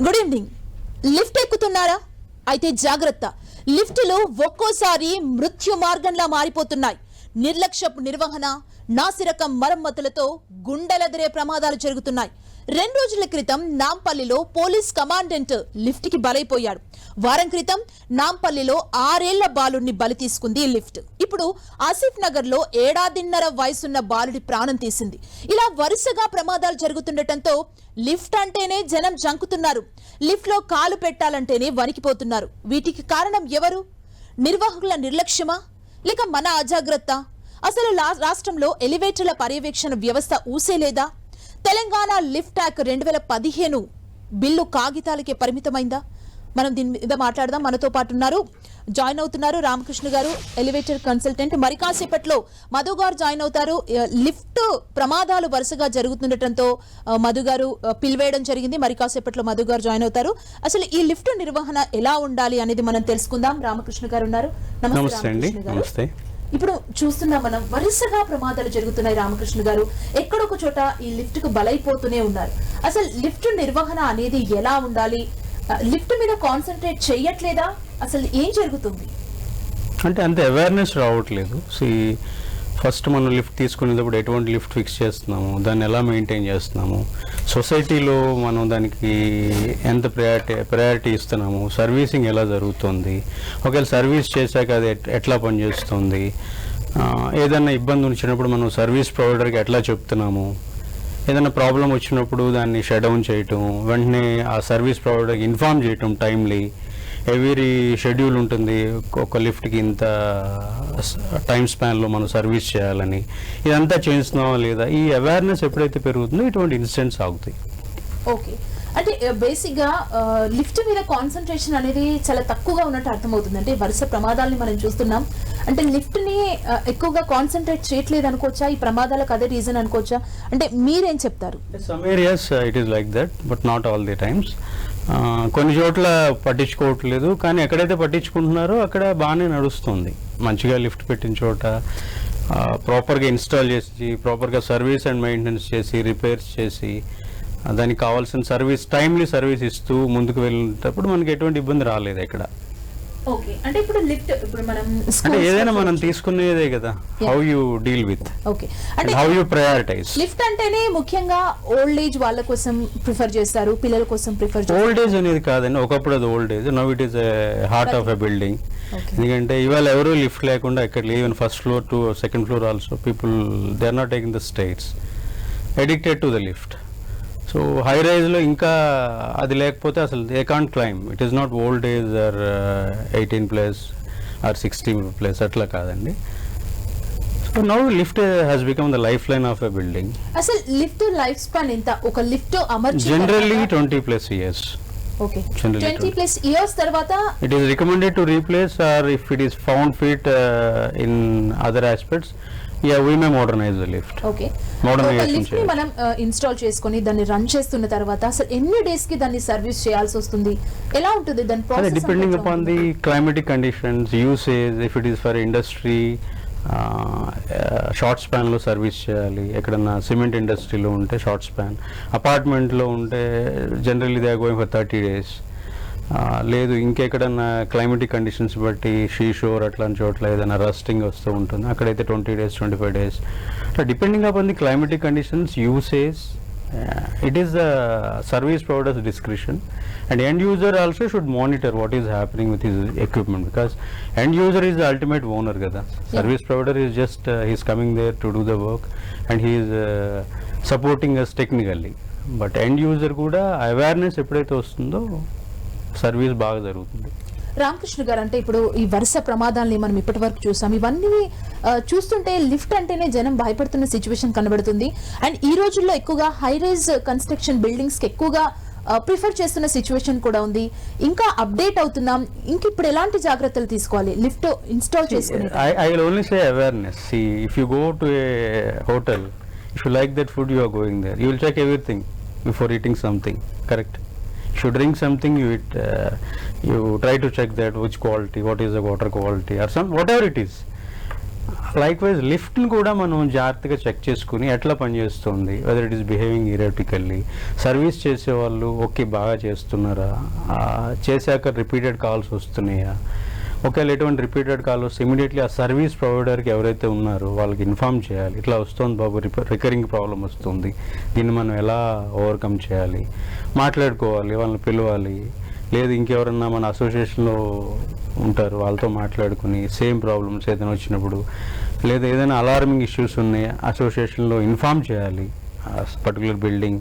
Good evening. Lift ఎక్కుతున్నారా? అయితే జాగ్రత్త. లిఫ్టులు ఒక్కోసారి మృత్యు మార్గంలా మారిపోతున్నాయి. నిర్లక్ష్యపు నిర్వహణ, నాసిరకం మరమ్మతులతో గుండెలెదిరే ప్రమాదాలు జరుగుతున్నాయి. 2 రోజుల క్రితం నాంపల్లిలో పోలీస్ కమాండెంట్ లిఫ్ట్ కి బలైపోయాడు. వారం క్రితం నాంపల్లిలో 6 ఏళ్ల బాలుడిని బలి తీసుకుంది లిఫ్ట్. ఇప్పుడు ఆసిఫ్ నగర్ లో 7.5 వయసున్న బాలుడి ప్రాణం తీసింది. ఇలా వరుసగా ప్రమాదాలు జరుగుతుండటంతో లిఫ్ట్ అంటేనే జనం జంకుతున్నారు. లిఫ్ట్ లో కాలు పెట్టాలంటేనే వణికిపోతున్నారు. వీటికి కారణం ఎవరు? నిర్వాహకుల నిర్లక్ష్యమా, లేక మన అజాగ్రత్త? అసలు రాష్ట్రంలో ఎలివేటర్ల పర్యవేక్షణ వ్యవస్థ ఊసేలేదా? తెలంగాణ లిఫ్ట్ యాక్ట్ 2015 బిల్లు కాగితాలకే పరిమితమైందా? మనం దీని మీద మాట్లాడదాం. మనతో పాటు జాయిన్ అవుతున్నారు రామకృష్ణ గారు, ఎలివేటర్ కన్సల్టెంట్. మరి కాసేపట్లో మధు గారు జాయిన్ అవుతారు. లిఫ్ట్ ప్రమాదాలు వరుసగా జరుగుతుండటంతో మధు గారు పిలివేయడం జరిగింది. మరి కాసేపట్లో మధు గారు జాయిన్ అవుతారు. అసలు ఈ లిఫ్ట్ నిర్వహణ ఎలా ఉండాలి అనేది మనం తెలుసుకుందాం. రామకృష్ణ గారు ఉన్నారు. నమస్తే. ఇప్పుడు చూస్తున్నాం మనం, వరుసగా ప్రమాదాలు జరుగుతున్నాయి. రామకృష్ణ గారు, ఎక్కడొక చోట ఈ లిఫ్ట్ కు బలైపోతూనే ఉన్నారు. అసలు లిఫ్ట్ నిర్వహణ అనేది ఎలా ఉండాలి? లిఫ్ట్ మీద కాన్సన్ట్రేట్ చేయట్లేదా? అసలు ఏం జరుగుతుంది? అంటే అంత అవేర్నెస్ రావట్లేదు. ఫస్ట్ మనం లిఫ్ట్ తీసుకునేటప్పుడు ఎటువంటి లిఫ్ట్ ఫిక్స్ చేస్తున్నాము, దాన్ని ఎలా మెయింటైన్ చేస్తున్నాము, సొసైటీలో మనం దానికి ఎంత ప్రయారిటీ ఇస్తున్నాము, సర్వీసింగ్ ఎలా జరుగుతుంది, ఒకవేళ సర్వీస్ చేశాక అది ఎట్లా పనిచేస్తుంది, ఏదైనా ఇబ్బంది వచ్చినప్పుడు మనం సర్వీస్ ప్రొవైడర్కి ఎట్లా చెప్తున్నాము, ఏదైనా ప్రాబ్లం వచ్చినప్పుడు దాన్ని షట్ డౌన్ చేయటం, వెంటనే ఆ సర్వీస్ ప్రొవైడర్కి ఇన్ఫార్మ్ చేయటం టైమ్లీ. ఎవ్రీ షెడ్యూల్ ఉంటుంది, ఒక లిఫ్ట్కి ఇంత టైం స్పాన్లో మనం సర్వీస్ చేయాలని. ఇదంతా చేస్తున్నామా లేదా? ఈ అవేర్నెస్ ఎప్పుడైతే పెరుగుతుందో ఇటువంటి ఇన్సిడెంట్స్ ఆగుతాయి. ఓకే, అంటే బేసిక్గా లిఫ్ట్ మీద కాన్సన్ట్రేషన్ అనేది చాలా తక్కువగా ఉన్నట్టు అర్థమవుతుంది. అంటే వరుస ప్రమాదాలని మనం చూస్తున్నాం. అంటే లిఫ్ట్ని ఎక్కువగా కాన్సన్ట్రేట్ చేయట్లేదు అనుకోవచ్చా? ఈ ప్రమాదాలకు అదే రీజన్ అనుకోవచ్చా? అంటే మీరేం చెప్తారు? Some areas it is like that, but not all the times. కొన్ని చోట్ల పట్టించుకోవట్లేదు, కానీ ఎక్కడైతే పట్టించుకుంటున్నారో అక్కడ బాగానే నడుస్తుంది. మంచిగా లిఫ్ట్ పెట్టిన చోట ప్రాపర్గా ఇన్స్టాల్ చేసి, ప్రాపర్గా సర్వీస్ అండ్ మెయింటెనెన్స్ చేసి, రిపేర్స్ చేసి, దానికి కావాల్సిన సర్వీస్ టైమ్లీ సర్వీస్ ఇస్తూ ముందుకు వెళ్ళేటప్పుడు మనకి ఎటువంటి ఇబ్బంది రాలేదు ఎక్కడ. ఓకే, అంటే ఇప్పుడు లిఫ్ట్, ఇప్పుడు మనం అంటే ఏదైనా మనం తీసుకునేదే కదా, how you deal with, okay, అంటే హౌ యూ ప్రయారిటైజ్. లిఫ్ట్ అంటేనే ముఖ్యంగా ఓల్డ్ ఏజ్ వాళ్ళ కోసం ప్రిఫర్ చేస్తారు, పిల్లల కోసం ప్రిఫర్ చేస్తారు. ఓల్డ్ ఏజ్ అనేది కాదండి, ఒకప్పుడు అది old age, now it is heart of a building. ఎందుకంటే ఇవాళ ఎవరు లిఫ్ట్ లేకుండా ఎక్కడ even first floor to second floor also people they are not taking the states, addicted to the lift. So high రైజ్లో ఇంకా అది లేకపోతే అసలు they can't climb. It is not old age or 18+ or 60+ అట్లా కాదండి. So now lift has become the life line of a building. అసలు lift life span ఎంత? ఒక lift generally 20+ years. Okay, 20+ years తర్వాత it is recommended to replace, or if it is found fit in other aspects, yeah, we may modernize the lift. Okay, ఒక lift ని మనం install చేసుకొని దాన్ని run చేస్తున్న తర్వాత అసలు ఎన్ని డేస్ కి దాన్ని సర్వీస్ చేయాల్సి వస్తుంది? ఎలా ఉంటుంది దాని process? Depending upon the climatic conditions, usage, if it is for industry, short స్పాన్లో సర్వీస్ చేయాలి. ఎక్కడన్నా సిమెంట్ ఇండస్ట్రీలో ఉంటే షార్ట్ స్పాన్, అపార్ట్మెంట్లో ఉంటే generally they are going for 30 days. లేదు ఇంకెక్కడన్నా క్లైమేటిక్ కండిషన్స్ బట్టి షోర్ అట్లాంటి చోట్ల ఏదైనా రస్టింగ్ వస్తూ ఉంటుంది, అక్కడైతే 20 days, 25 days. Depending upon the climatic conditions, usage, it is the service provider's discretion, and end user also should monitor what is happening with his equipment, because end user is the ultimate owner kada. Service provider is just he is coming there to do the work and he is supporting us technically, but end user kuda awareness eppudaithe vastundo service బాగా జరుగుతుంది. రామకృష్ణ గారు, అంటే ఇప్పుడు ఈ వరుస ప్రమాదాలని మనం ఇప్పటి వరకు చూసాం. ఇవన్నీ చూస్తుంటే లిఫ్ట్ అంటేనే జనం భయపడుతున్న సిచ్యువేషన్ కనబడుతుంది. అండ్ ఈ రోజుల్లో ఎక్కువగా హై రైజ్ కన్స్ట్రక్షన్ బిల్డింగ్స్ కి ఎక్కువగా ప్రిఫర్ చేస్తున్న సిచ్యువేషన్ కూడా ఉంది. ఇంకా అప్డేట్ అవుతున్నాం. ఇంక ఇప్పుడు ఎలాంటి జాగ్రత్తలు తీసుకోవాలి లిఫ్ట్ ఇన్స్టాల్ చేసుకునే? I will only say awareness. See, if you go to a hotel, if you like that food, you are going there, you will check everything before eating something, correct? If you drink something, you eat, you try to check that which quality, what is the water quality, or some whatever it is. Likewise లిఫ్ట్ని కూడా మనం జాగ్రత్తగా check చేసుకుని ఎట్లా పనిచేస్తుంది, whether it is behaving erratically, service చేసేవాళ్ళు okay బాగా చేస్తున్నారా, చేశాక రిపీటెడ్ కాల్స్ వస్తున్నాయా, ఒకవేళ ఎటువంటి రిపీటెడ్ కాల్ వస్తే ఇమీడియట్లీ ఆ సర్వీస్ ప్రొవైడర్కి ఎవరైతే ఉన్నారో వాళ్ళకి ఇన్ఫామ్ చేయాలి, ఇట్లా వస్తుంది బాబు రికరింగ్ ప్రాబ్లం వస్తుంది, దీన్ని మనం ఎలా ఓవర్కమ్ చేయాలి, మాట్లాడుకోవాలి, వాళ్ళని పిలవాలి. లేదు ఇంకెవరన్నా మన అసోసియేషన్లో ఉంటారు వాళ్ళతో మాట్లాడుకుని సేమ్ ప్రాబ్లమ్స్ ఏదైనా వచ్చినప్పుడు, లేదా ఏదైనా అలార్మింగ్ ఇష్యూస్ ఉన్నాయి అసోసియేషన్లో ఇన్ఫామ్ చేయాలి. Particular building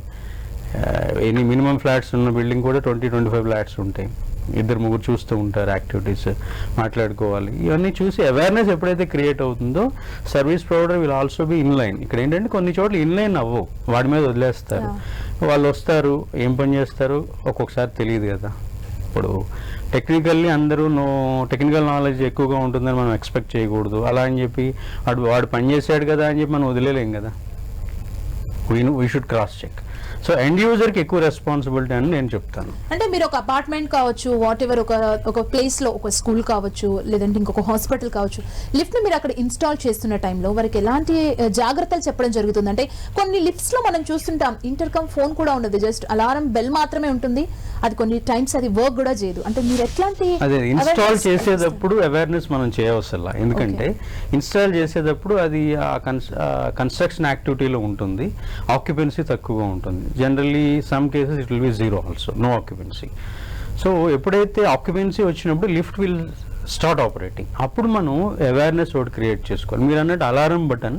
any minimum flats ఉన్న బిల్డింగ్ కూడా 20-25 ఫ్లాట్స్ ఉంటాయి, 2-3 చూస్తూ ఉంటారు యాక్టివిటీస్, మాట్లాడుకోవాలి. ఇవన్నీ చూసి అవేర్నెస్ ఎప్పుడైతే క్రియేట్ అవుతుందో service provider will also be inline. ఇక్కడ ఏంటంటే కొన్ని చోట్ల ఇన్లైన్ అవ్వవు, వాడి మీద వదిలేస్తారు. వాళ్ళు వస్తారు, ఏం పని చేస్తారు ఒక్కొక్కసారి తెలియదు కదా. ఇప్పుడు టెక్నికల్లీ అందరూ టెక్నికల్ నాలెడ్జ్ ఎక్కువగా ఉంటుందని మనం ఎక్స్పెక్ట్ చేయకూడదు. అలా అని చెప్పి వాడు పని చేశాడు కదా అని చెప్పి మనం వదిలేలేం కదా. We should cross check. So end యూజర్కి ఎక్కువ రెస్పాన్సిబిలిటీ అని నేను చెప్తాను. అంటే మీరు ఒక అపార్ట్మెంట్ కావచ్చు, వాట్ ఎవర్, ఒక ప్లేస్లో ఒక స్కూల్ కావచ్చు, లేదంటే ఇంకొక హాస్పిటల్ కావచ్చు, లిఫ్ట్ని మీరు అక్కడ ఇన్స్టాల్ చేస్తున్న టైంలో వారికి ఎలాంటి జాగ్రత్తలు చెప్పడం జరుగుతుంది? అంటే కొన్ని లిఫ్ట్స్లో మనం చూస్తుంటాం ఇంటర్కమ్ ఫోన్ కూడా ఉండదు, జస్ట్ అలారం బెల్ మాత్రమే ఉంటుంది, అది కొన్ని టైమ్స్ అది వర్క్ కూడా చేయదు. అంటే మీరు ఎట్లాంటి అదే ఇన్స్టాల్ చేసేటప్పుడు అవేర్నెస్ మనం చేయవసలా, ఎందుకంటే ఇన్స్టాల్ చేసేటప్పుడు అది కన్స్ట్రక్షన్ యాక్టివిటీలో ఉంటుంది, ఆక్యుపెన్సీ తక్కువగా ఉంటుంది. Generally some cases it will be zero also, no occupancy. So ఎప్పుడైతే ఆక్యుపెన్సీ వచ్చినప్పుడు లిఫ్ట్ విల్ స్టార్ట్ ఆపరేటింగ్, అప్పుడు మనం అవేర్నెస్ ఒకటి క్రియేట్ చేసుకోవాలి. మీరు అన్నట్టు అలారం బటన్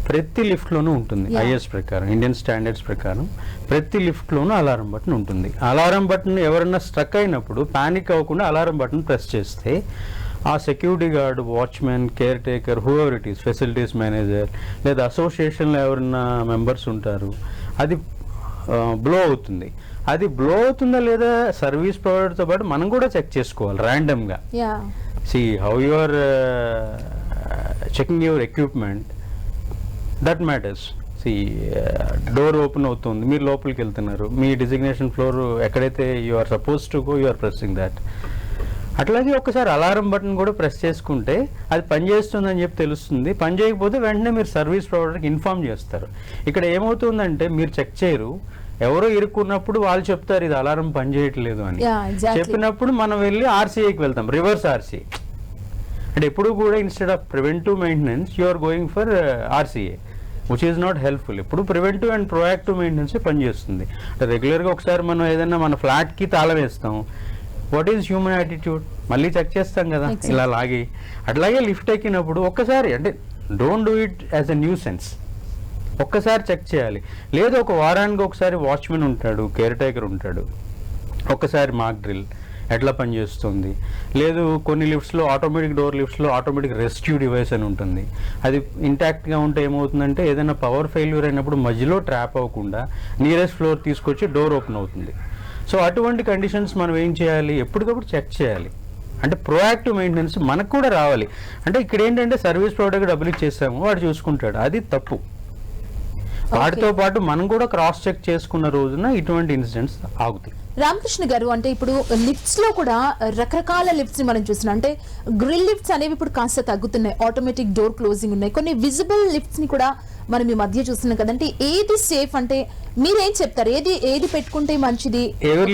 ప్రతి లిఫ్ట్లోనూ ఉంటుంది. ఐఎస్ ప్రకారం, ఇండియన్ స్టాండర్డ్స్ ప్రకారం ప్రతి లిఫ్ట్లోనూ అలారం బటన్ ఉంటుంది. అలారం బటన్ ఎవరన్నా స్ట్రక్ అయినప్పుడు ప్యానిక్ అవ్వకుండా అలారం బటన్ ప్రెస్ చేస్తే ఆ security guard, watchman, caretaker, whoever it is, facilities manager లేదా అసోసియేషన్లో ఎవరన్నా మెంబర్స్ ఉంటారు, అది బ్లో అవుతుంది. అది బ్లో అవుతుందా లేదా సర్వీస్ ప్రొవైడర్తో పాటు మనం కూడా చెక్ చేసుకోవాలి ర్యాండమ్గా. See how you are checking your equipment, that matters. See door open అవుతుంది, మీరు లోపలికి వెళ్తున్నారు, మీ డిజిగ్నేషన్ ఫ్లోర్ ఎక్కడైతే you are suppose to go, you are pressing that. అట్లాగే ఒకసారి అలారం బటన్ కూడా ప్రెస్ చేసుకుంటే అది పనిచేస్తుందని చెప్పి తెలుస్తుంది. పని చేయకపోతే వెంటనే మీరు సర్వీస్ ప్రొవైడర్కి ఇన్ఫామ్ చేస్తారు. ఇక్కడ ఏమవుతుందంటే మీరు చెక్ చేయరు, ఎవరో ఇరుక్కున్నప్పుడు వాళ్ళు చెప్తారు ఇది అలారం పని చేయట్లేదు అని. చెప్పినప్పుడు మనం వెళ్ళి ఆర్సీఐకి వెళ్తాం, రివర్స్ ఆర్సీఐ. అంటే ఎప్పుడు కూడా instead of preventive maintenance you are going for RCI, which is not helpful. ఎప్పుడు ప్రివెంటివ్ అండ్ ప్రొయాక్టివ్ మెయింటెనెన్స్ పనిచేస్తుంది. అంటే రెగ్యులర్గా ఒకసారి మనం ఏదైనా మన ఫ్లాట్కి తాళం వేస్తాం, వాట్ ఈజ్ హ్యూమన్ యాటిట్యూడ్, మళ్ళీ చెక్ చేస్తాం కదా ఇలా లాగి. అట్లాగే లిఫ్ట్ ఎక్కినప్పుడు ఒక్కసారి, అంటే don't do it as a nuisance, ఒక్కసారి చెక్ చేయాలి. లేదు ఒక వారానికి ఒకసారి వాచ్మెన్ ఉంటాడు, కేర్ టేకర్ ఉంటాడు, ఒక్కసారి మాక్ డ్రిల్ ఎట్లా పనిచేస్తుంది. లేదు కొన్ని లిఫ్ట్స్లో ఆటోమేటిక్ డోర్ లిఫ్ట్స్లో ఆటోమేటిక్ రెస్క్యూ డివైస్ అని ఉంటుంది. అది ఇంటాక్ట్గా ఉంటే ఏమవుతుందంటే ఏదైనా పవర్ ఫెయిల్యూర్ అయినప్పుడు మధ్యలో ట్రాప్ అవ్వకుండా నియరెస్ట్ ఫ్లోర్ తీసుకొచ్చి డోర్ ఓపెన్ అవుతుంది. సో అటువంటి కండిషన్స్ మనం ఏం చేయాలి, ఎప్పటికప్పుడు చెక్ చేయాలి. అంటే ప్రోయాక్టివ్ మెయింటెనెన్స్ మనకు కూడా రావాలి. అంటే ఇక్కడ ఏంటంటే సర్వీస్ ప్రొవైడర్కి డబ్బులు ఇచ్చేస్తాము, వాడు చూసుకుంటాడు, అది తప్పు. వాటితో పాటు మనం కూడా క్రాస్ చెక్ చేసుకున్న రోజున ఇటువంటి ఇన్సిడెంట్స్ ఆగుతాయి. రామకృష్ణ గారు, అంటే ఇప్పుడు లిఫ్ట్స్ లో కూడా రకరకాల లిఫ్ట్స్ ని మనం చూస్తున్నాం. అంటే గ్రిల్ లిఫ్ట్స్ అనేవి ఇప్పుడు కాస్త తగ్గుతున్నాయి, ఆటోమేటిక్ డోర్ క్లోజింగ్ ఉన్నాయి, కొన్ని విజిబుల్ లిఫ్ట్స్ ని కూడా మనం ఈ మధ్య చూస్తున్నాం కదంటే ఏది సేఫ్? అంటే మీరేం చెప్తారు, ఏది పెట్టుకుంటే మంచిది? ఎవరి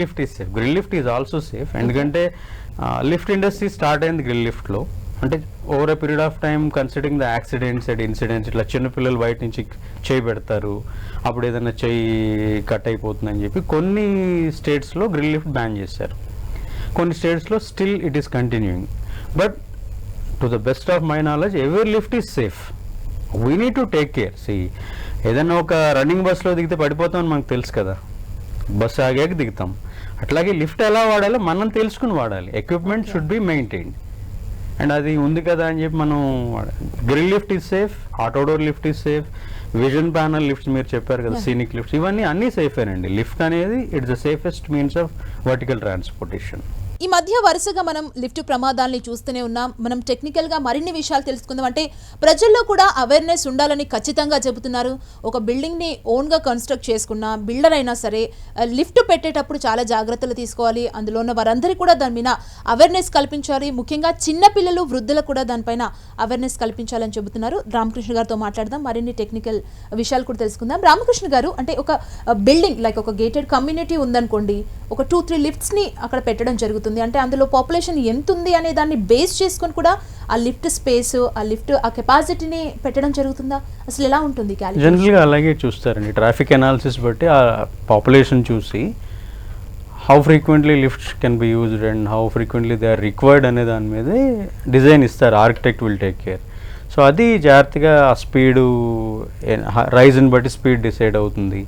lift is safe, grill lift is also safe. ఎందుకంటే లిఫ్ట్ ఇండస్ట్రీ స్టార్ట్ అయింది గ్రిల్ లిఫ్ట్ లో. అంటే over a period of time considering the accidents and incidents, ఇట్లా చిన్నపిల్లలు బయట నుంచి చేయి పెడతారు, అప్పుడు ఏదైనా చెయ్యి కట్ అయిపోతుందని చెప్పి కొన్ని స్టేట్స్లో గ్రిల్ లిఫ్ట్ బ్యాన్ చేశారు, కొన్ని స్టేట్స్లో still it is continuing. But to the best of my knowledge ఎవరి lift is safe. We need to take care. ఏదైనా ఒక రన్నింగ్ బస్లో దిగితే పడిపోతామని మనకు తెలుసు కదా, బస్సు ఆగాక దిగుతాం. అట్లాగే లిఫ్ట్ ఎలా వాడాలో మనం తెలుసుకుని వాడాలి. Equipment should be maintained. And అది ఉంది కదా అని చెప్పి మనం grill lift is safe, auto door lift is safe, vision panel lifts మీరు చెప్పారు కదా, సీనిక్ లిఫ్ట్స్, ఇవన్నీ అన్నీ సేఫేనండి. లిఫ్ట్ అనేది it's the safest means of vertical transportation. ఈ మధ్య వరుసగా మనం లిఫ్ట్ ప్రమాదాలని చూస్తూనే ఉన్నాం. మనం టెక్నికల్గా మరిన్ని విషయాలు తెలుసుకుందాం. అంటే ప్రజల్లో కూడా అవేర్నెస్ ఉండాలని ఖచ్చితంగా చెబుతున్నారు. ఒక బిల్డింగ్ని ఓన్గా కన్స్ట్రక్ట్ చేసుకున్న బిల్డర్ అయినా సరే లిఫ్ట్ పెట్టేటప్పుడు చాలా జాగ్రత్తలు తీసుకోవాలి. అందులో ఉన్న వారందరికీ కూడా దాని మీద అవేర్నెస్ కల్పించాలి. ముఖ్యంగా చిన్నపిల్లలు, వృద్ధులకు కూడా దానిపైన అవేర్నెస్ కల్పించాలని చెబుతున్నారు. రామకృష్ణ గారితో మాట్లాడదాం, మరిన్ని టెక్నికల్ విషయాలు కూడా తెలుసుకుందాం. రామకృష్ణ గారు, అంటే ఒక బిల్డింగ్ లైక్ ఒక గేటెడ్ కమ్యూనిటీ ఉందనుకోండి, ఒక 2-3 లిఫ్ట్స్ని అక్కడ పెట్టడం జరుగుతుంది. అంటే అందులో పాపులేషన్ ఎంత ఉంది అనే దాన్ని బేస్ చేసుకొని కూడా ఆ లిఫ్ట్ స్పేస్, ఆ లిఫ్ట్ ఆ కెపాసిటీని పెట్టడం జరుగుతుందా? అసలు ఎలా ఉంటుంది? జనరల్గా అలాగే చూస్తారండి. ట్రాఫిక్ అనాలిసిస్ బట్టి ఆ పాపులేషన్ చూసి how frequently lifts can be used and how frequently they are required అనే దాని మీదే డిజైన్ ఇస్తారు. Architect will take care. So అది జాగ్రత్తగా ఆ స్పీడు రైజ్ని బట్టి స్పీడ్ డిసైడ్ అవుతుంది.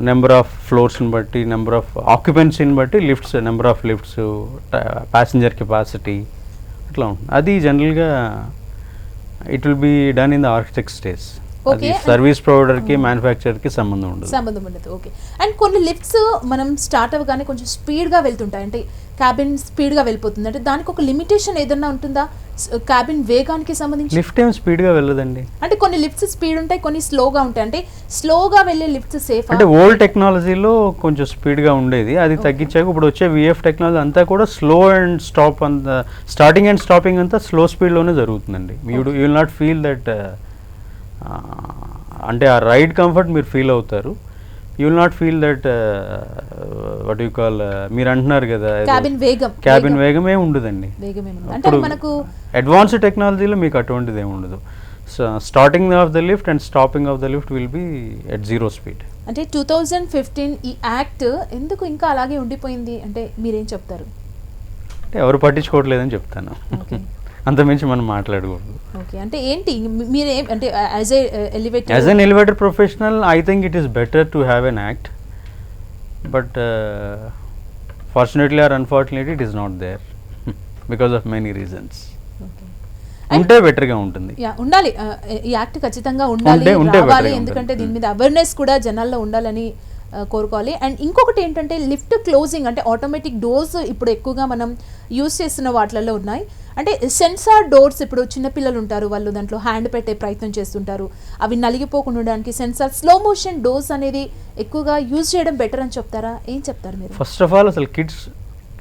నెంబర్ ఆఫ్ ఫ్లోర్స్ని బట్టి, నెంబర్ ఆఫ్ ఆక్యుపెన్సీని బట్టి lifts, number of lifts, passenger capacity అట్లా ఉంటుంది. అది జనరల్గా it will be done in the architect stage. అది సర్వీస్ ప్రొవైడర్కి, మ్యానుఫ్యాక్చరర్కి సంబంధం ఉండదు. ఓకే. అండ్ కొన్ని లిఫ్ట్స్ మనం స్టార్ట్ అవ్వగానే కొంచెం స్పీడ్గా వెళ్తుంటాయి, అంటే క్యాబిన్ స్పీడ్గా వెళ్ళిపోతుంది. అంటే దానికి ఒక లిమిటేషన్ ఏదన్నా ఉంటుందా క్యాబిన్ వేగానికి సంబంధించి? లిఫ్ట్ ఏం స్పీడ్గా వెళ్ళదండి. అంటే కొన్ని లిఫ్ట్స్ స్పీడ్ ఉంటాయి, కొన్ని స్లోగా ఉంటాయి. అంటే స్లోగా వెళ్ళే లిఫ్ట్స్ సేఫ్? అంటే ఓల్డ్ టెక్నాలజీలో కొంచెం స్పీడ్గా ఉండేది, అది తగ్గించాక ఇప్పుడు వచ్చే విఎఫ్ టెక్నాలజీ అంతా కూడా స్లో అండ్ స్టాప్, అంతా స్టార్టింగ్ అండ్ స్టాపింగ్ అంతా స్లో స్పీడ్లోనే జరుగుతుందండి. You will not feel that, అంటే ఆ రైడ్ కంఫర్ట్ మీరు ఫీల్ అవుతారు. You will not feel that what you call, మీరు అంటున్నారు కదా క్యాబిన్ వేగం ఏమి ఉండదండి. ఇప్పుడు అడ్వాన్స్డ్ టెక్నాలజీలో మీకు అటువంటిది ఏమి ఉండదు. Starting of the lift and stopping of the lift will be at 0 speed. అంటే 2015 ఈ యాక్ట్ ఎందుకు ఇంకా అలాగే ఉండిపోయింది అంటే మీరేం చెప్తారు? అంటే ఎవరు పట్టించుకోవట్లేదని చెప్తాను. అంతమించి మనం మాట్లాడకూడదు. ఓకే. అంటే ఏంటి మీరేం, అంటే as an elevator professional I think it is better to have an act, but fortunately or unfortunately it is not there because of many reasons. ఉంటే బెటర్గా ఉంటుంది. ఉండాలి, ఈ యాక్ట్ ఖచ్చితంగా ఉండాలి, రావాలి. ఎందుకంటే దీని మీద అవేర్నెస్ కూడా జనాల్లో ఉండాలని కోరుకోవాలి. అండ్ ఇంకొకటి ఏంటంటే లిఫ్ట్ క్లోజింగ్, అంటే ఆటోమేటిక్ డోర్స్ ఇప్పుడు ఎక్కువగా మనం యూస్ చేస్తున్న వాటిలలో ఉన్నాయి. అంటే సెన్సార్ డోర్స్, ఇప్పుడు చిన్నపిల్లలు ఉంటారు, వాళ్ళు దాంట్లో హ్యాండ్ పెట్టే ప్రయత్నం చేస్తుంటారు, అవి నలిగిపోకుండా ఉండడానికి సెన్సార్ స్లో మోషన్ డోర్స్ అనేది ఎక్కువగా యూజ్ చేయడం బెటర్ అని చెప్తారా? ఏం చెప్తారు మీరు? ఫస్ట్ ఆఫ్ ఆల్ అసలు kids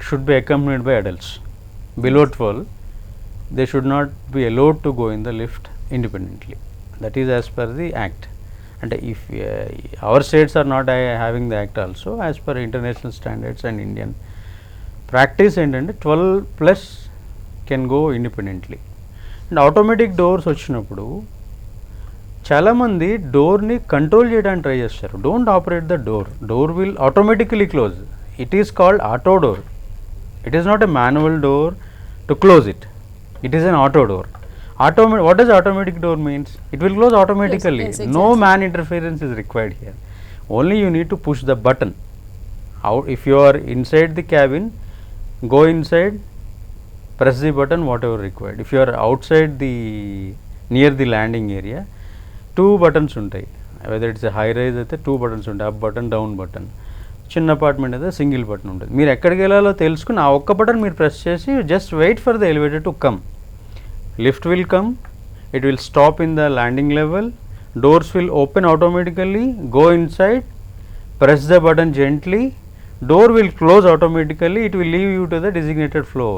should be accompanied by adults. Below 12 they should not be allowed to go in the lift independently. That is as per the act. And if our states are not having the act also, as per international standards and Indian practice ఏంటంటే 12 plus can go independently. And automatic doors వచ్చినప్పుడు చాలామంది డోర్ని control చేయడానికి try చేస్తారు. Don't operate the door will automatically close. It is called auto door. It is not a manual door to close it. It is an auto door. What does automatic door means? It will close automatically. Yes, exactly. No man interference is required here. Only you need to push the button. Out, if you are inside the cabin, go inside, press the button whatever required. If you are outside near the landing area, 2 buttons ఉంటాయి. Whether it's a high rise అయితే 2 buttons ఉంటాయి, up button, down button. చిన్న apartment అయితే single button ఉంటుంది. మీరు ఎక్కడికి వెళ్ళాలో తెలుసుకుని ఆ ఒక్క బటన్ మీరు ప్రెస్ చేసి just wait for the elevator to come. Lift will come, it will stop in the landing level, doors will open automatically, go inside, press the button gently, door will close automatically, it will leave you to the designated floor.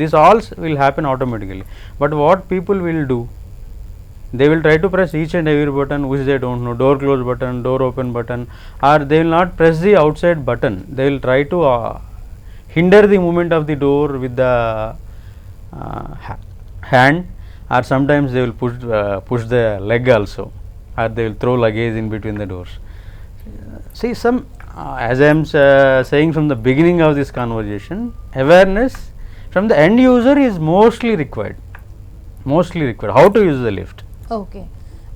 This all will happen automatically. But what people will do, they will try to press each and every button which they don't know, door close button, door open button, or they will not press the outside button. They will try to hinder the movement of the door with the hand, or sometimes they will push the leg also, or they will throw luggage in between the doors. See, some as I am saying from the beginning of this conversation, awareness from the end user is mostly required. How to use the lift. Okay.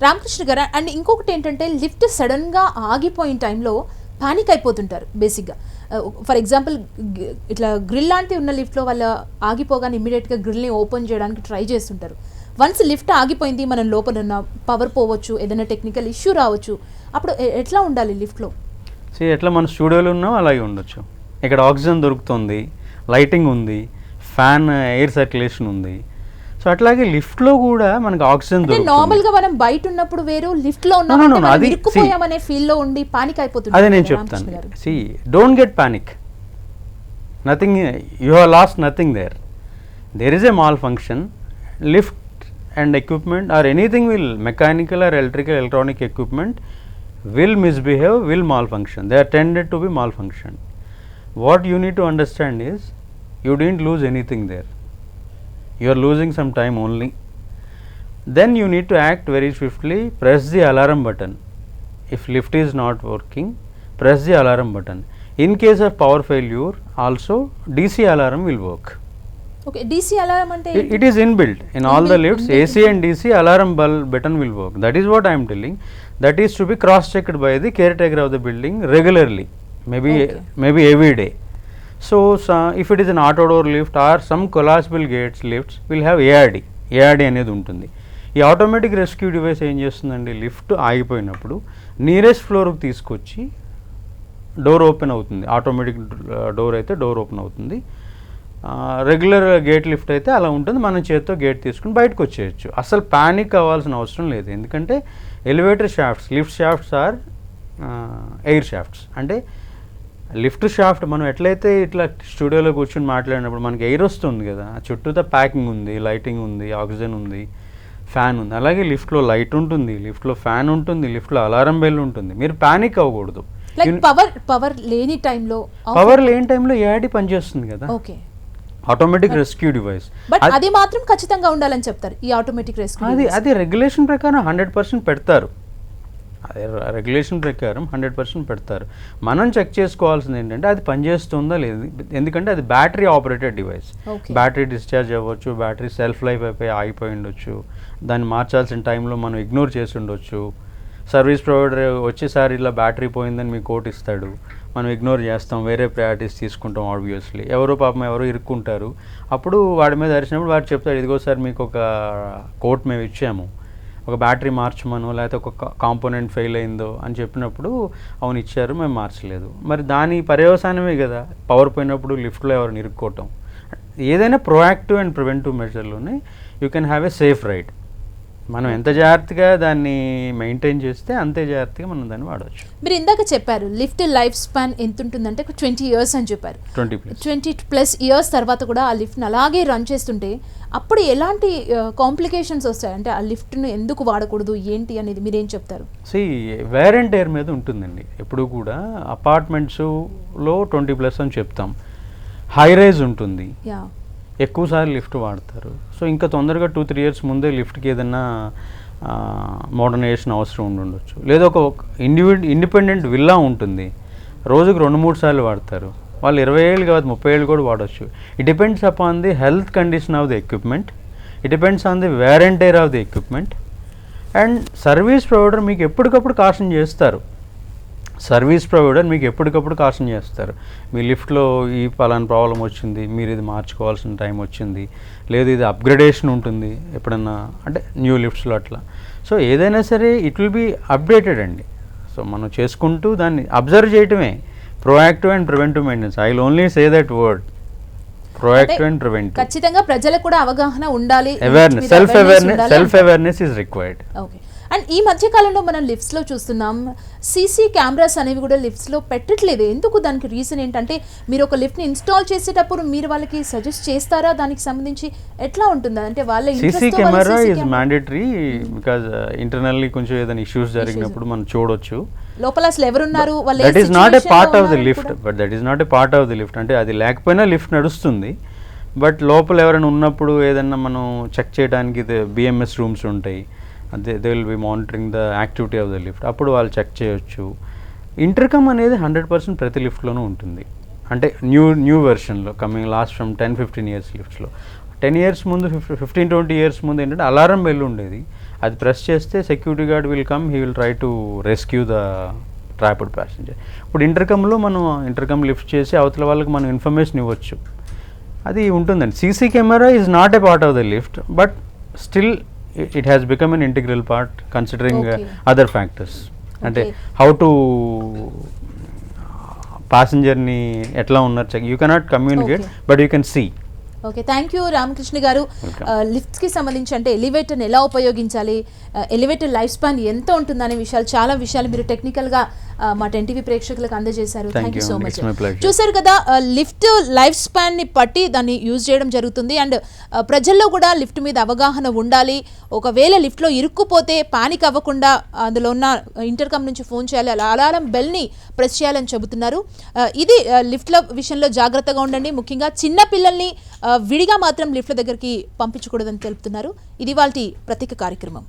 Ramakrishna గారు, and ఇంకొకటి ఏంటంటే lift సడన్గా ఆగిపోయిన టైంలో panic అయిపోతుంటారు బేసిక్గా. For example ఇట్లా grill లాంటివి ఉన్న లిఫ్ట్లో వాళ్ళు ఆగిపోగానే ఇమీడియట్గా గ్రిల్ని ఓపెన్ చేయడానికి ట్రై చేస్తుంటారు. వన్స్ లిఫ్ట్ ఆగిపోయింది, మనం లోపల ఉన్న పవర్ పోవచ్చు, ఏదైనా టెక్నికల్ ఇష్యూ రావచ్చు, అప్పుడు ఎట్లా ఉండాలి లిఫ్ట్లో? ఎట్లా మన స్టూడియోలో ఉన్నాం అలాగే ఉండొచ్చు. ఇక్కడ ఆక్సిజన్ దొరుకుతుంది, లైటింగ్ ఉంది, ఫ్యాన్ ఎయిర్ సర్క్యులేషన్ ఉంది. సో అట్లాగే లిఫ్ట్లో కూడా మనకు ఆక్సిజన్ దొరుకుతుంది. నార్మల్ గా మనం బయట ఉన్నప్పుడు వేరు, లిఫ్ట్ లో No, no, అది ఇరుక్కుపోయామనే ఫీల్ లో ఉండి పానిక్ అయిపోతుంది. అదే నేను చెప్తాను. See don't get panic, nothing, you have lost nothing there. There is a malfunction. Lift and equipment or anything will, mechanical or electrical electronic equipment will misbehave, will malfunction. They are tended to be malfunction. What you need to understand is you didn't lose anything there, you are losing some time only. Then you need to act very swiftly. Press the alarm button. If lift is not working, press the alarm button. In case of power failure also DC alarm will work. Okay, DC alarm ante It is inbuilt in all the lifts. AC and DC alarm button will work. That is what I am telling. That is to be cross checked by the caretaker of the building regularly, maybe every day. So if it is an auto door lift or some collapsible gates lifts will have ARD అనేది ఉంటుంది. ఈ automatic rescue device ఏం చేస్తుందండి, lift ఆగిపోయినప్పుడు nearest ఫ్లోర్కి తీసుకొచ్చి door open అవుతుంది. Automatic door అయితే door open అవుతుంది. రెగ్యులర్ గేట్ లిఫ్ట్ అయితే అలా ఉంటుంది, మనం చేత్తో గేట్ తీసుకుని బయటకు వచ్చేయచ్చు. అసలు ప్యానిక్ అవ్వాల్సిన అవసరం లేదు. ఎందుకంటే elevator shafts, lift shafts or air shafts. అంటే లిఫ్ట్ షాఫ్ట్ మనం ఎట్లయితే ఇట్లా స్టూడియోలో కూర్చొని మాట్లాడినప్పుడు మనకి ఎయిర్ వస్తుంది కదా, చుట్టూతో ప్యాకింగ్ ఉంది, లైటింగ్ ఉంది, ఆక్సిజన్ ఉంది, ఫ్యాన్ ఉంది. అలాగే లిఫ్ట్లో లైట్ ఉంటుంది, లిఫ్ట్లో ఫ్యాన్ ఉంటుంది, లిఫ్ట్లో అలారం బెల్ ఉంటుంది. మీరు ప్యానిక్ అవ్వకూడదు. పవర్ లేని టైంలో ఏఆర్డి పనిచేస్తుంది కదా, okay, automatic rescue device. But అది మాత్రం ఖచ్చితంగా ఉండాలని చెప్తారు ఈ ఆటోమేటిక్ రెస్క్యూ. అది రెగ్యులేషన్ ప్రకారం 100% పెడతారు. అదే రెగ్యులేషన్ ప్రకారం 100% పెడతారు. మనం చెక్ చేసుకోవాల్సింది ఏంటంటే అది పనిచేస్తుందా లేదు. ఎందుకంటే అది battery operated device. Battery discharge అవ్వచ్చు, బ్యాటరీ సెల్ఫ్ లైఫ్ అయిపోయి ఆగిపోయి ఉండొచ్చు, దాన్ని మార్చాల్సిన టైంలో మనం ఇగ్నోర్ చేసి ఉండొచ్చు. సర్వీస్ ప్రొవైడర్ వచ్చేసారి ఇలా బ్యాటరీ పోయిందని మీకు కోట్ ఇస్తాడు, మనం ఇగ్నోర్ చేస్తాం, వేరే ప్రయారిటీస్ తీసుకుంటాం. ఆబ్వియస్లీ ఎవరో ఇరుక్కుంటారు. అప్పుడు వాడి మీద అరిచినప్పుడు వాడు చెప్తాడు, ఇదిగో సార్ మీకు ఒక కోట్ మేము ఇచ్చాము, ఒక బ్యాటరీ మార్చమను, లేకపోతే ఒక కాంపోనెంట్ ఫెయిల్ అయిందో అని చెప్పినప్పుడు అవును ఇచ్చారు, మేము మార్చలేదు. మరి దాని పర్యవసానమే కదా పవర్ పోయినప్పుడు లిఫ్ట్లో ఎవరిని ఇరుక్కోవటం. ఏదైనా ప్రొయాక్టివ్ అండ్ ప్రివెంటివ్ మెజర్లోనే you can have a safe ride. మనం ఎంత జాగ్రత్తగా దాన్ని మెయింటైన్ చేస్తే అంతే జాగ్రత్తగా మనం దాన్ని వాడవచ్చు. మీరు ఇందాక చెప్పారు లిఫ్ట్ లైఫ్ స్పాన్ ఎంత ఉంటుందంటే 20 years అని చెప్పారు. 20+ years తర్వాత కూడా ఆ లిఫ్ట్ని అలాగే రన్ చేస్తుంటే అప్పుడు ఎలాంటి కాంప్లికేషన్స్ వస్తాయి? అంటే ఆ లిఫ్ట్ను ఎందుకు వాడకూడదు ఏంటి అనేది మీరేం చెప్తారు? వేర్ అండ్ టైర్ మీద ఉంటుందండి. ఎప్పుడు కూడా అపార్ట్మెంట్స్లో 20+ అని చెప్తాం. హై రైజ్ ఉంటుంది, ఎక్కువసార్లు లిఫ్ట్ వాడతారు. సో ఇంకా తొందరగా 2-3 years ముందే లిఫ్ట్కి ఏదైనా మోడర్నైజేషన్ అవసరం ఉండొచ్చు. లేదా ఒక ఇండిపెండెంట్ విల్లా ఉంటుంది, రోజుకు 2-3 సార్లు వాడతారు. వాళ్ళు 20 ఏళ్ళు కాదు 30 ఏళ్ళు కూడా వాడవచ్చు. It depends upon the health condition of the equipment, it depends on the wear and tear of the equipment. And service provider మీకు ఎప్పటికప్పుడు కాషన్ చేస్తారు. కాషన్ చేస్తారు, మీ లిఫ్ట్లో ఈ పలానా ప్రాబ్లం వచ్చింది, మీరు ఇది మార్చుకోవాల్సిన టైం వచ్చింది, లేదు ఇది అప్గ్రేడేషన్ ఉంటుంది ఎప్పుడన్నా, అంటే న్యూ లిఫ్ట్స్లో అట్లా. సో ఏదైనా సరే ఇట్ విల్ బీ అప్డేటెడ్ అండి. సో మనం చేసుకుంటూ దాన్ని అబ్జర్వ్ చేయటమే proactive and preventive maintenance. I will only say that word, proactive and preventive. ఖచ్చితంగా ప్రజలకు కూడా అవగాహన ఉండాలి, self awareness is required. Okay. And ఈ మధ్య కాలంలో మనం లిఫ్ట్స్లో చూస్తున్నాం సీసీ కెమెరాస్ అనేవి కూడా లిఫ్ట్స్లో పెట్టట్లేదు. ఎందుకు? దానికి రీజన్ ఏంటంటే మీరు ఒక లిఫ్ట్ని ఇన్స్టాల్ చేసేటప్పుడు మీరు వాళ్ళకి సజెస్ట్ చేస్తారా? దానికి సంబంధించి ఎట్లా ఉంటుంది? అంటే వాళ్ళ CC camera is mandatory because internally కొంచెం ఏదైనా ఇష్యూస్ జరిగినప్పుడు మనం చూడొచ్చు లోపల అసలు ఎవరున్నారు. That is not a part of the lift, but that is not a part of the lift. అంటే అది లేకపోయినా లిఫ్ట్ నడుస్తుంది, బట్ లోపల ఎవరైనా ఉన్నప్పుడు ఏదన్నా మనం చెక్ చేయడానికి బిఎంఎస్ రూమ్స్ ఉంటాయి, they will be monitoring the activity of the lift. అప్పుడు వాళ్ళు చెక్ చేయొచ్చు. ఇంటర్కమ్ అనేది 100% ప్రతి లిఫ్ట్లోనూ ఉంటుంది. అంటే న్యూ వెర్షన్లో కమింగ్ లాస్ట్ ఫ్రమ్ 10-15 years లిఫ్ట్స్లో 10 years ముందు 15-20 years ముందు ఏంటంటే అలారం బెల్ ఉండేది. అది ప్రెస్ చేస్తే security guard will come, he will try to rescue the trapped passenger. ఇప్పుడు ఇంటర్కమ్లో మనం ఇంటర్కమ్ లిఫ్ట్ చేసి అవతల వాళ్ళకి మనం ఇన్ఫర్మేషన్ ఇవ్వచ్చు, అది ఉంటుందండి. CC camera is not a part of the lift, but still it has become an integral part considering other factors. అంటే how to ప్యాసింజర్ని ఎట్లా ఉన్నారు check, you cannot communicate but you can see. Okay, thank you Ramakrishna గారు. లిఫ్ట్స్కి సంబంధించి అంటే ఎలివేటర్ని ఎలా ఉపయోగించాలి, ఎలివేటర్ లైఫ్ స్పాన్ ఎంత ఉంటుందనే విషయాలు, చాలా విషయాలు మీరు టెక్నికల్గా మా ఎన్టీవీ ప్రేక్షకులకు అందజేశారు. Thank you so much. చూసారు కదా, లిఫ్ట్ లైఫ్ స్పాన్ని బట్టి దాన్ని యూజ్ చేయడం జరుగుతుంది. అండ్ ప్రజల్లో కూడా లిఫ్ట్ మీద అవగాహన ఉండాలి. ఒకవేళ లిఫ్ట్లో ఇరుక్కుపోతే పానిక్ అవ్వకుండా అందులో ఉన్న ఇంటర్కమ్ నుంచి ఫోన్ చేయాలి, అలా అలారం బెల్ని ప్రెస్ చేయాలని చెబుతున్నారు. ఇది లిఫ్ట్ల విషయంలో జాగ్రత్తగా ఉండండి. ముఖ్యంగా చిన్న పిల్లల్ని విడిగా మాత్రం లిఫ్ట్ల దగ్గరికి పంపించకూడదని తెలుపుతున్నారు. ఇది వాళ్ళ ప్రత్యేక కార్యక్రమం.